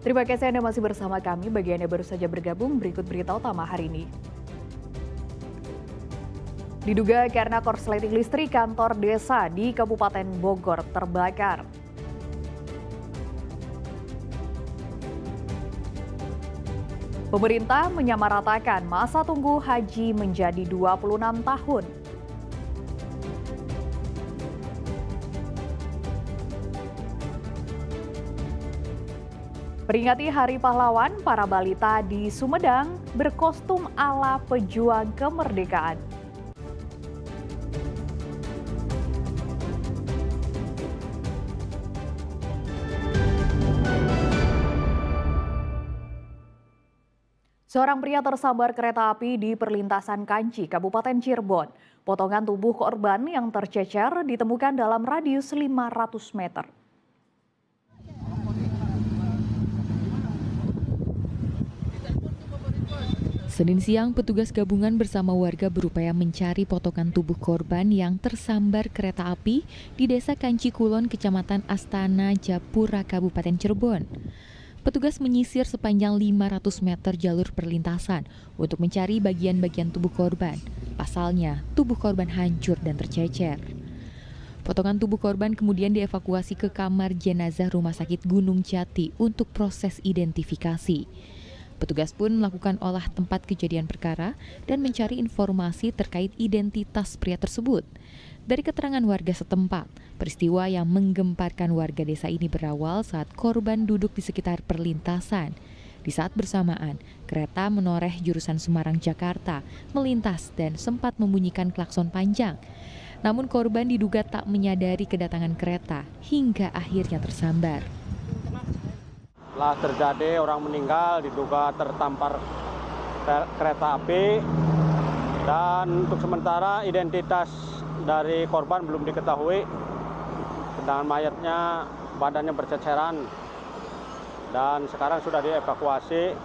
Terima kasih Anda masih bersama kami. Bagi Anda baru saja bergabung, berikut berita utama hari ini. Diduga karena korsleting listrik kantor desa di Kabupaten Bogor terbakar. Pemerintah menyamaratakan masa tunggu haji menjadi 26 tahun. Peringati Hari Pahlawan, para balita di Sumedang berkostum ala pejuang kemerdekaan. Seorang pria tersambar kereta api di perlintasan Kanci, Kabupaten Cirebon. Potongan tubuh korban yang tercecer ditemukan dalam radius 500 meter. Senin siang, petugas gabungan bersama warga berupaya mencari potongan tubuh korban yang tersambar kereta api di Desa Kanci Kulon, Kecamatan Astana, Japura, Kabupaten Cirebon. Petugas menyisir sepanjang 500 meter jalur perlintasan untuk mencari bagian-bagian tubuh korban. Pasalnya, tubuh korban hancur dan tercecer. Potongan tubuh korban kemudian dievakuasi ke kamar jenazah Rumah Sakit Gunung Jati untuk proses identifikasi. Petugas pun melakukan olah tempat kejadian perkara dan mencari informasi terkait identitas pria tersebut. Dari keterangan warga setempat, peristiwa yang menggemparkan warga desa ini berawal saat korban duduk di sekitar perlintasan. Di saat bersamaan, kereta menoreh jurusan Semarang, Jakarta, melintas dan sempat membunyikan klakson panjang. Namun korban diduga tak menyadari kedatangan kereta hingga akhirnya tersambar. Setelah terjadi orang meninggal diduga tertampar kereta api, dan untuk sementara identitas dari korban belum diketahui, sedangkan mayatnya badannya berceceran dan sekarang sudah dievakuasi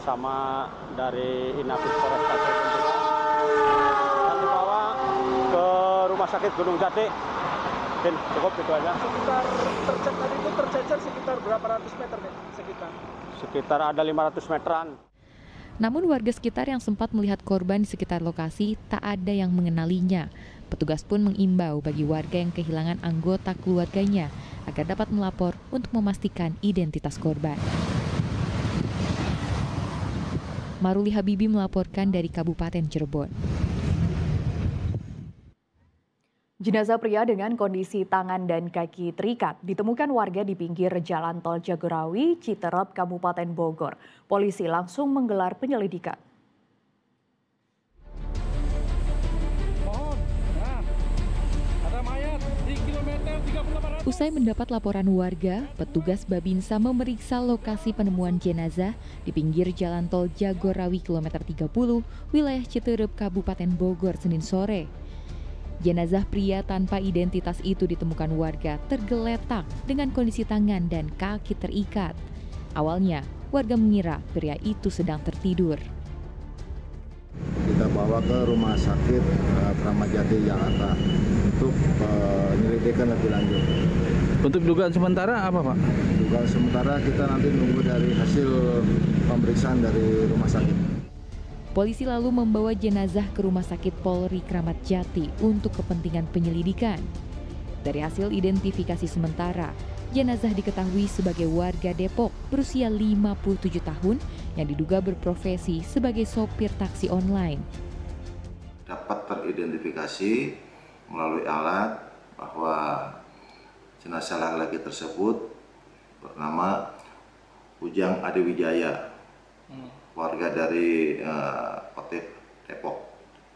sama dari Inafis Polresta Cirebon juga dan dibawa ke Rumah Sakit Gunung Jati. Cukup itu aja. Tercecer sekitar berapa ratus meter nih? Sekitar ada 500 meteran. Namun warga sekitar yang sempat melihat korban di sekitar lokasi tak ada yang mengenalinya. Petugas pun mengimbau bagi warga yang kehilangan anggota keluarganya agar dapat melapor untuk memastikan identitas korban. Maruli Habibi melaporkan dari Kabupaten Cirebon. Jenazah pria dengan kondisi tangan dan kaki terikat ditemukan warga di pinggir Jalan Tol Jagorawi, Citerep, Kabupaten Bogor. Polisi langsung menggelar penyelidikan. Usai mendapat laporan warga, petugas Babinsa memeriksa lokasi penemuan jenazah di pinggir Jalan Tol Jagorawi kilometer 30, wilayah Citerep, Kabupaten Bogor, Senin sore. Jenazah pria tanpa identitas itu ditemukan warga tergeletak dengan kondisi tangan dan kaki terikat. Awalnya, warga mengira pria itu sedang tertidur. Kita bawa ke Rumah Sakit Kramat Jati, Jakarta untuk penyelidikan lebih lanjut. Untuk dugaan sementara apa, Pak? Dugaan sementara kita nanti menunggu dari hasil pemeriksaan dari rumah sakit. Polisi lalu membawa jenazah ke Rumah Sakit Polri Kramat Jati untuk kepentingan penyelidikan. Dari hasil identifikasi sementara, jenazah diketahui sebagai warga Depok berusia 57 tahun yang diduga berprofesi sebagai sopir taksi online. Dapat teridentifikasi melalui alat bahwa jenazah laki-laki tersebut bernama Ujang Adewijaya, warga dari Kota Depok.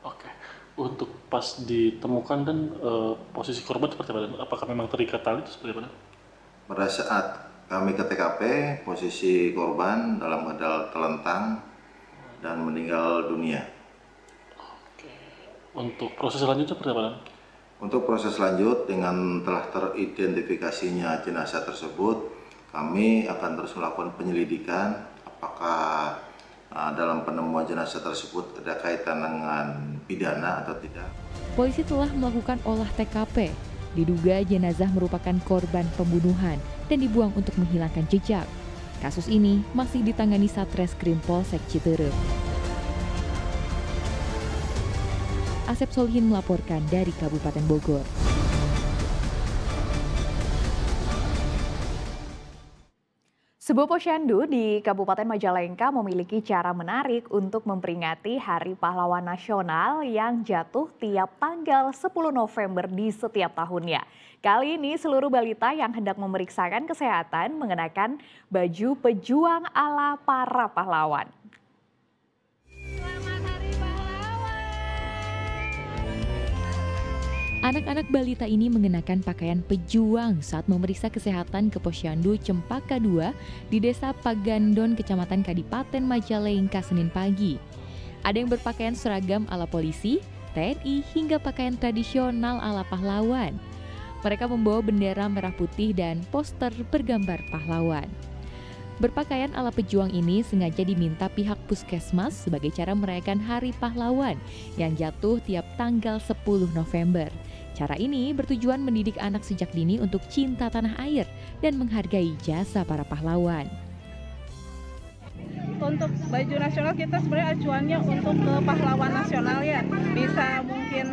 Oke, untuk pas ditemukan dan posisi korban seperti apa? Apakah memang terikat tali itu seperti apa? Pada saat kami ke TKP, posisi korban dalam keadaan telentang dan meninggal dunia. Oke, untuk proses selanjutnya seperti apa? Untuk proses lanjut dengan telah teridentifikasinya jenazah tersebut, kami akan terus melakukan penyelidikan apakah dalam penemuan jenazah tersebut ada kaitan dengan pidana atau tidak. Polisi telah melakukan olah TKP. Diduga jenazah merupakan korban pembunuhan dan dibuang untuk menghilangkan jejak. Kasus ini masih ditangani Satreskrim Polsek Citerep. Asep Solihin melaporkan dari Kabupaten Bogor. Sebuah posyandu di Kabupaten Majalengka memiliki cara menarik untuk memperingati Hari Pahlawan Nasional yang jatuh tiap tanggal 10 November di setiap tahunnya. Kali ini seluruh balita yang hendak memeriksakan kesehatan mengenakan baju pejuang ala para pahlawan. Anak-anak balita ini mengenakan pakaian pejuang saat memeriksa kesehatan ke Posyandu Cempaka II di Desa Pagandon, Kecamatan Kadipaten Majalengka, Senin pagi. Ada yang berpakaian seragam ala polisi, TNI, hingga pakaian tradisional ala pahlawan. Mereka membawa bendera merah putih dan poster bergambar pahlawan. Berpakaian ala pejuang ini sengaja diminta pihak puskesmas sebagai cara merayakan Hari Pahlawan yang jatuh tiap tanggal 10 November. Cara ini bertujuan mendidik anak sejak dini untuk cinta tanah air dan menghargai jasa para pahlawan. Untuk baju nasional kita sebenarnya acuannya untuk ke pahlawan nasional ya. Bisa mungkin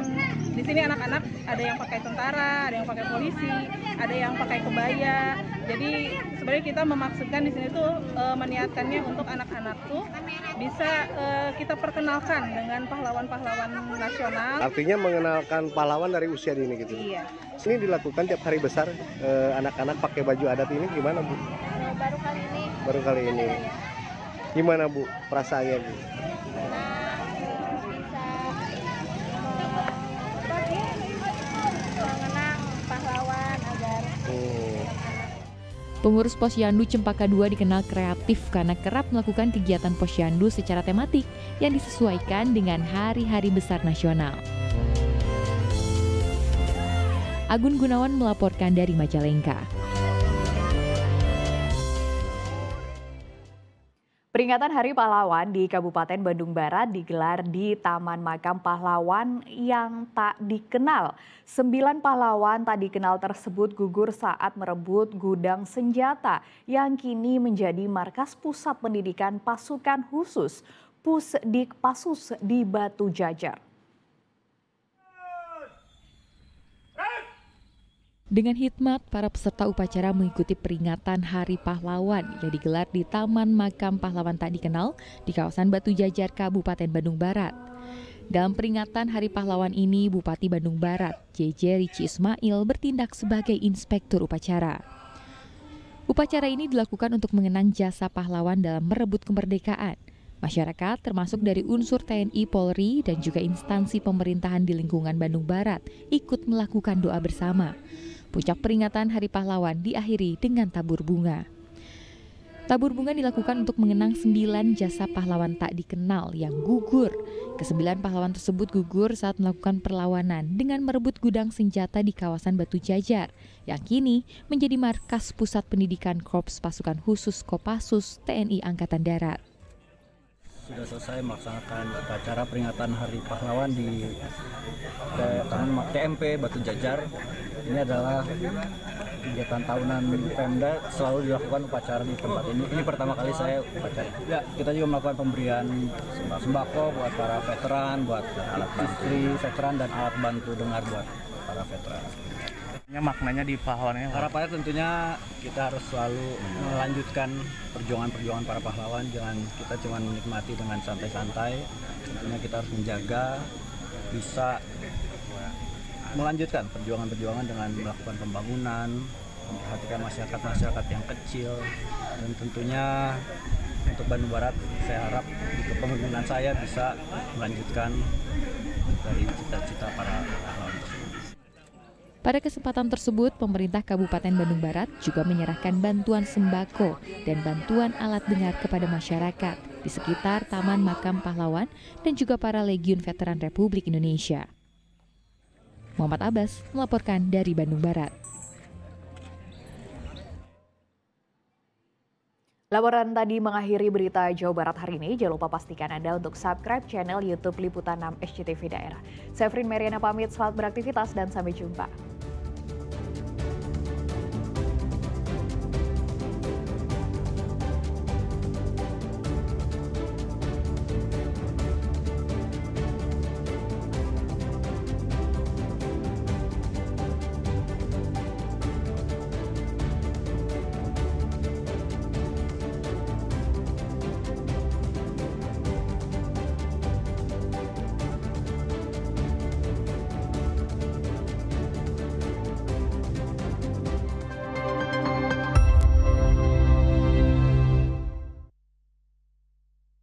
di sini anak-anak ada yang pakai tentara, ada yang pakai polisi, ada yang pakai kebaya. Jadi sebenarnya kita memaksudkan di sini tuh meniatkannya untuk anak-anak tuh bisa kita perkenalkan dengan pahlawan-pahlawan nasional. Artinya mengenalkan pahlawan dari usia dini gitu. Iya. Ini dilakukan tiap hari besar anak-anak pakai baju adat ini gimana Bu? Baru kali ini. Baru kali ini. Gimana Bu perasaannya Bu? Mengenang pahlawan agar Pengurus Posyandu Cempaka II dikenal kreatif karena kerap melakukan kegiatan posyandu secara tematik yang disesuaikan dengan hari-hari besar nasional. Agun Gunawan melaporkan dari Majalengka. Peringatan Hari Pahlawan di Kabupaten Bandung Barat digelar di Taman Makam Pahlawan yang tak dikenal. 9 pahlawan tak dikenal tersebut gugur saat merebut gudang senjata yang kini menjadi markas pusat pendidikan pasukan khusus Pusdikpasus di Batu Jajar. Dengan hikmat, para peserta upacara mengikuti peringatan Hari Pahlawan yang digelar di Taman Makam Pahlawan Tak Dikenal di kawasan Batu Jajar, Kabupaten Bandung Barat. Dalam peringatan Hari Pahlawan ini, Bupati Bandung Barat, JJ Rici Ismail, bertindak sebagai inspektur upacara. Upacara ini dilakukan untuk mengenang jasa pahlawan dalam merebut kemerdekaan. Masyarakat, termasuk dari unsur TNI, Polri, dan juga instansi pemerintahan di lingkungan Bandung Barat, ikut melakukan doa bersama. Puncak peringatan Hari Pahlawan diakhiri dengan tabur bunga. Tabur bunga dilakukan untuk mengenang 9 jasa pahlawan tak dikenal yang gugur. Ke-9 pahlawan tersebut gugur saat melakukan perlawanan dengan merebut gudang senjata di kawasan Batu Jajar, yang kini menjadi markas pusat pendidikan Korps Pasukan Khusus Kopassus TNI Angkatan Darat. Sudah selesai melaksanakan upacara peringatan Hari Pahlawan di Taman TMP Batu Jajar. Ini adalah kegiatan tahunan Pemda, selalu dilakukan upacara di tempat ini. Ini pertama kali saya upacara. Ya, kita juga melakukan pemberian sembako buat para veteran, buat alat istri veteran dan alat bantu dengar buat para veteran. Maknanya di pahlawannya. Harapannya tentunya kita harus selalu melanjutkan perjuangan-perjuangan para pahlawan. Jangan kita cuma menikmati dengan santai-santai. Tentunya kita harus menjaga, bisa melanjutkan perjuangan-perjuangan dengan melakukan pembangunan, memperhatikan masyarakat-masyarakat yang kecil, dan tentunya untuk Bandung Barat, saya harap di kepemimpinan saya bisa melanjutkan dari cita-cita para pahlawan tersebut. Pada kesempatan tersebut, pemerintah Kabupaten Bandung Barat juga menyerahkan bantuan sembako dan bantuan alat dengar kepada masyarakat di sekitar Taman Makam Pahlawan dan juga para Legiun Veteran Republik Indonesia. Muhammad Abbas melaporkan dari Bandung Barat. Laporan tadi mengakhiri berita Jawa Barat hari ini. Jangan lupa pastikan Anda untuk subscribe channel YouTube Liputan 6 SCTV Daerah. Saya Frin Meriana pamit, selamat beraktivitas dan sampai jumpa.